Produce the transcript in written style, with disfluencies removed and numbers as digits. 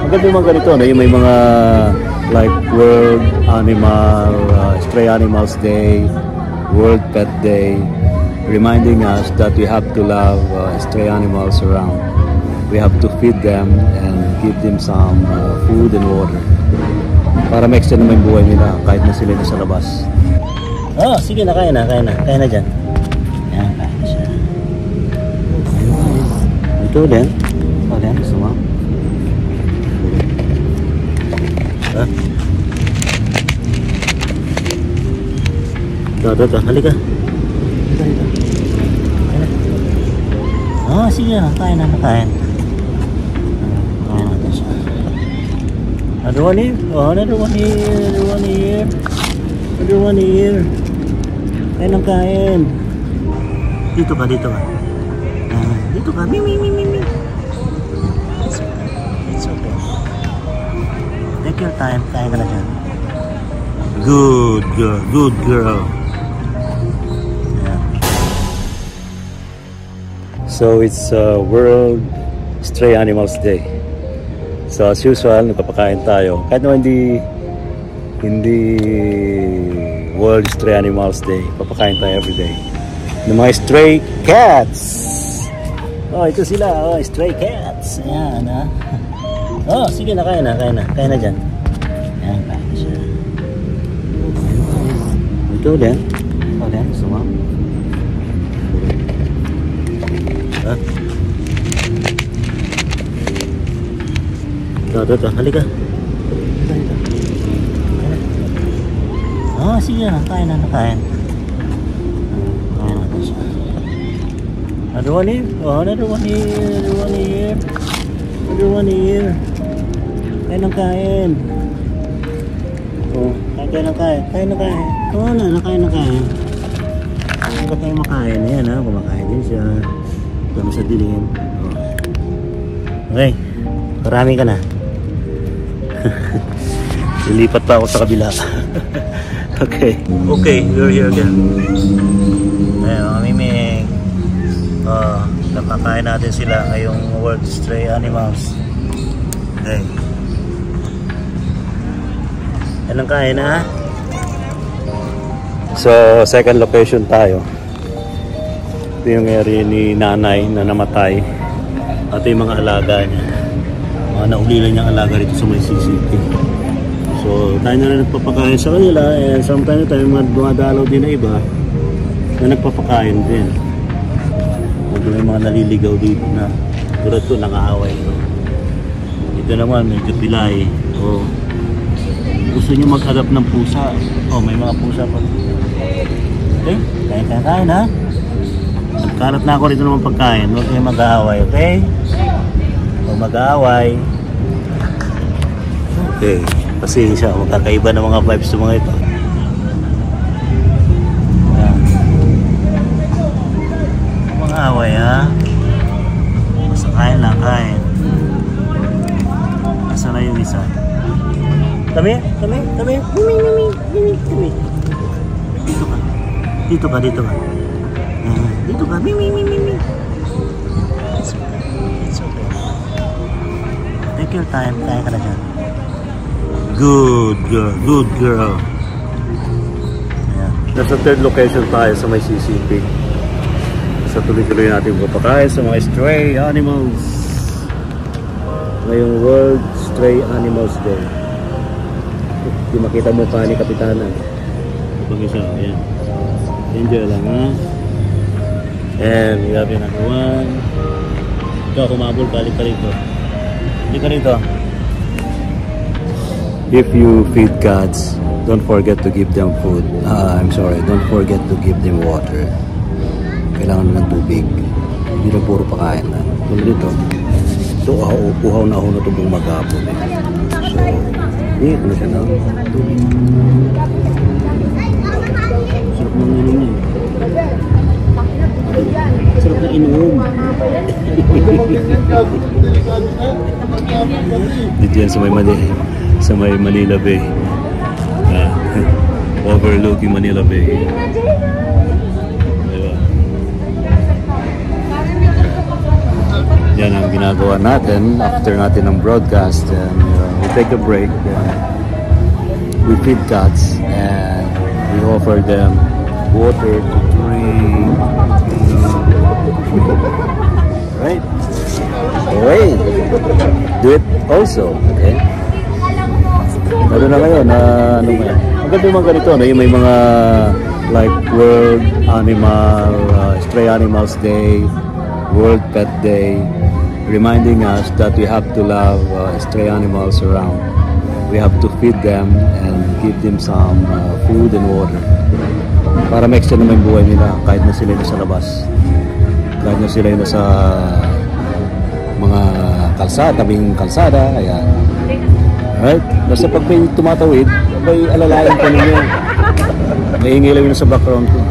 Maganda yung mga ganito, no? Yung may mga like World Animal, Stray Animals Day, World Pet Day, reminding us that we have to love stray animals around. We have to feed them and give them some food and water para ma-extend naman yung buhay nila kahit na sila nasa labas. Oh, sige na, kaya na dyan. Yan, kaya na siya. Ito din. Gusto mo? Ito, halika. Oh, sige na, kain na. Another one here. Oh, another one here. Kain. Dito ka. Dito ka. Mi. It's okay. Take your time. Kain ka na dyan. Good girl. Yeah. So it's World Stray Animals Day. So as usual, nagpapakain tayo. Kahit naman hindi World Stray Animals Day, papakain tayo everyday ng mga stray cats. Oh, ito sila. Oh, stray cats. Ayan, ha. Oh, sige na, kaya na dyan. Ayan, kaya na siya. Ito din. Gusto mo? Ito, halika. Oh, sige na, kain. Another one here. Oh, another one here. Kain. Oh, kain. Oh, nakain. Hindi tayo makain. Ayan, ha, kumakain din siya. Dami sa dilim. Oh. Okay, karami ka na. Lilipat pa ako sa kabila. Okay, we're here again. Ayan, mga miming. Nakakain natin sila ngayong World Stray Animals. Okay. Yan ang kain, ha? So, second location tayo. Ito yung area ni nanay na namatay. At yung mga alaga niya. Naulilan niyang alaga rito sa may CCP. So tayo na rin nagpapakain sa kanila, and sometimes tayo dumadalaw din na iba na nagpapakain din. May mga naliligaw dito na tulad ito, nangaaway ito. Ito naman medyo pilay. O gusto nyo mag-adapt ng pusa. O may mga pusa pa. Okay, kain ha. Nagkalat na ako rito naman pagkain. Huwag kayo mag-aaway, okay? Huwag mag-aaway. Okay, pasensya, magkakaiba ng mga vibes ng mga ito. Mga away, ha? Basta kain lang, kain. Asa na yung isa? Kami. Dito ka. Dito ka. Mi. It's okay. Take your time, kain ka na dyan. Good girl. Ayan. Nasa third location tayo sa may CCP. Sa tuloy-tuloy natin pagpapakain sa mga stray animals ngayong World Stray Animals Day. Hindi makita mo pa ni Kapitana. Ibang isa, ayan. Enjoy lang, ha? And we have another one. Ikaw, kumabol, balik ka rito. If you feed cats, don't forget to give them food. Don't forget to give them water. Kailangan ng tubig. Hindi na puro pakain na. Tulad dito, ito uhaw na ito buong maghapon. So, ano siya na? Tubig. Sarap ng inom niya. Sarap na inom. Dito yan sa may Manila Bay. Overlooking Manila Bay. Diba? Yan ang ginagawa natin after natin ng broadcast. And we take a break. We feed cats and we offer them water to drink. Right? Okay. Do it also. Okay? Ano na ngayon? Ano ba yan? Ang ganda yung mga ganito. No? Yung may mga like World Animal, Stray Animals Day, World Pet Day, reminding us that we have to love stray animals around. We have to feed them and give them some food and water para ma-extend naman yung buhay nila kahit na sila nasa labas, kahit na sila nasa mga kalsada, tabing kalsada. Ayan. Alright? Basta pag may tumatawid, may alalayan pa ninyo. May ingay lang yun sa background ko.